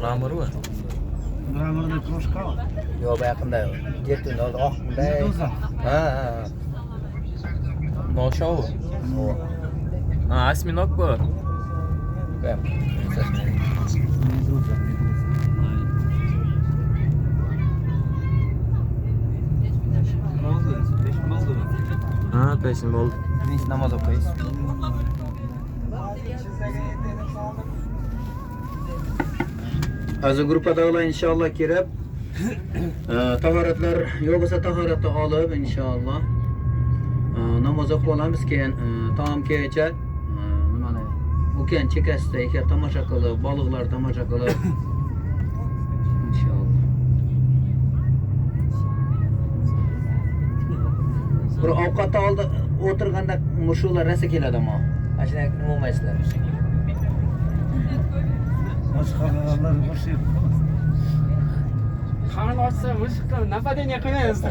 Ramur mu? Ramırda kroşka. Yok bu yakında yok. Gettin orada ok bunday. Meduza. Ha. No show. O. Ha, asminok bu. Ben. Meduza. Ha, peşin oldu. Biz namaz okuyuz. Azı grupadagılar inşallah kirip taharatlar yoksa taharatı alıp inşallah namaz okuyalımız keyin taam kecha nimani okean chekasida eka tomosha qilib baliqlar tomosha qilib inşallah. Bir ovqatni oldi o'tirganda mushular rasa keladi ama. Ashuna nima bo'lmaysizlar. Başkalarlar boşuyor. Karnı açsa ışıklar nafaden yakalayız.